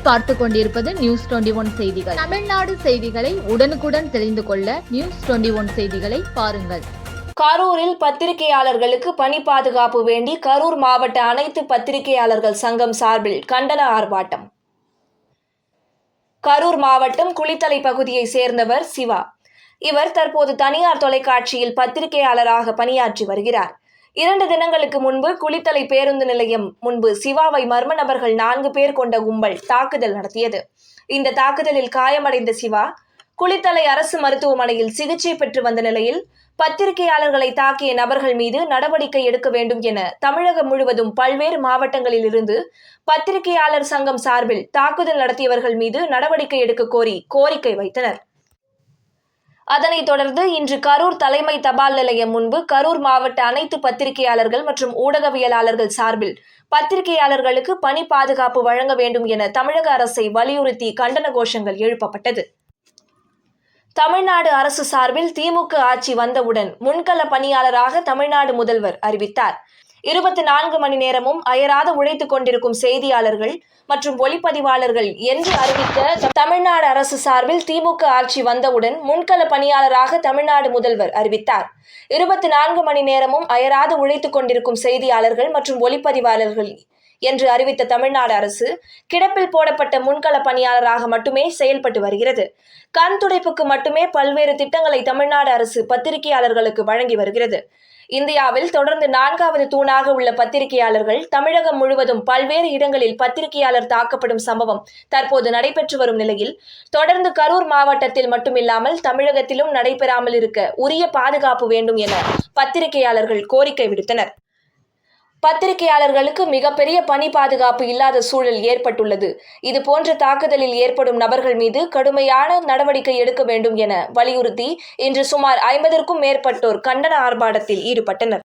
நீங்கள் பார்த்து கொண்டிருப்பது நியூஸ் 21 செய்திகள். தமிழ்நாடு செய்திகளை உடனுக்குடன் தெரிந்து கொள்ள நியூஸ் 21 செய்திகளை பாருங்கள். கரூரில் பத்திரிகையாளர்களுக்கு பணி பாதுகாப்பு வேண்டி கரூர் மாவட்ட அனைத்து பத்திரிகையாளர்கள் சங்கம் சார்பில் கண்டன ஆர்ப்பாட்டம். கரூர் மாவட்டம் குளித்தலை பகுதியை சேர்ந்தவர் சிவா. இவர் தற்போது தனியார் தொலைக்காட்சியில் பத்திரிகையாளராக பணியாற்றி வருகிறார். 2 தினங்களுக்கு முன்பு குளித்தலை பேருந்து நிலையம் முன்பு சிவாவை மர்ம நபர்கள் 4 பேர் கொண்ட கும்பல் தாக்குதல் நடத்தியது. இந்த தாக்குதலில் காயமடைந்த சிவா குளித்தலை அரசு மருத்துவமனையில் சிகிச்சை பெற்று வந்த நிலையில் பத்திரிகையாளர்களை தாக்கிய நபர்கள் மீது நடவடிக்கை எடுக்க வேண்டும் என தமிழகம் முழுவதும் பல்வேறு மாவட்டங்களில் இருந்து பத்திரிகையாளர் சங்கம் சார்பில் தாக்குதல் நடத்தியவர்கள் மீது நடவடிக்கை எடுக்க கோரி கோரிக்கை வைத்தனர். அதனைத் தொடர்ந்து இன்று கரூர் தலைமை தபால் நிலையம் முன்பு கரூர் மாவட்ட அனைத்து பத்திரிகையாளர்கள் மற்றும் ஊடகவியலாளர்கள் சார்பில் பத்திரிகையாளர்களுக்கு பணி பாதுகாப்பு வழங்க வேண்டும் என தமிழக அரசை வலியுறுத்தி கண்டன கோஷங்கள் எழுப்பப்பட்டது. தமிழ்நாடு அரசு சார்பில் திமுக ஆட்சி வந்தவுடன் முன்கள பணியாளராக தமிழ்நாடு முதல்வர் அறிவித்தார். 24 மணி நேரமும் அயராது உழைத்துக் கொண்டிருக்கும் செய்தியாளர்கள் மற்றும் ஒளிப்பதிவாளர்கள் என்று அறிவித்த தமிழ்நாடு அரசு சார்பில் திமுக ஆட்சி வந்தவுடன் முன்கள பணியாளராக தமிழ்நாடு முதல்வர் அறிவித்தார். 24 மணி நேரமும் அயராது உழைத்துக் கொண்டிருக்கும் செய்தியாளர்கள் மற்றும் ஒளிப்பதிவாளர்கள் என்று அறிவித்த தமிழ்நாடு அரசு கிடப்பில் போடப்பட்ட முன்கள பணியாளராக மட்டுமே செயல்பட்டு வருகிறது. கண் துடைப்புக்கு மட்டுமே பல்வேறு திட்டங்களை தமிழ்நாடு அரசு பத்திரிகையாளர்களுக்கு வழங்கி வருகிறது. இந்தியாவில் தொடர்ந்து 4வது தூணாக உள்ள பத்திரிகையாளர்கள் தமிழகம் முழுவதும் பல்வேறு இடங்களில் பத்திரிகையாளர் தாக்கப்படும் சம்பவம் தற்போது நடைபெற்று வரும் நிலையில் தொடர்ந்து கரூர் மாவட்டத்தில் மட்டுமில்லாமல் தமிழகத்திலும் நடைபெறாமல் இருக்க உரிய பாதுகாப்பு வேண்டும் என பத்திரிகையாளர்கள் கோரிக்கை விடுத்தனர். பத்திரிகையாளர்களுக்கு மிகப்பெரிய பணி பாதுகாப்பு இல்லாத சூழல் ஏற்பட்டுள்ளது. இதுபோன்ற தாக்குதலில் ஏற்படும் நபர்கள் மீது கடுமையான நடவடிக்கை எடுக்க வேண்டும் என வலியுறுத்தி இன்று சுமார் 50க்கும் மேற்பட்டோர் கண்டன ஆர்ப்பாட்டத்தில் ஈடுபட்டனர்.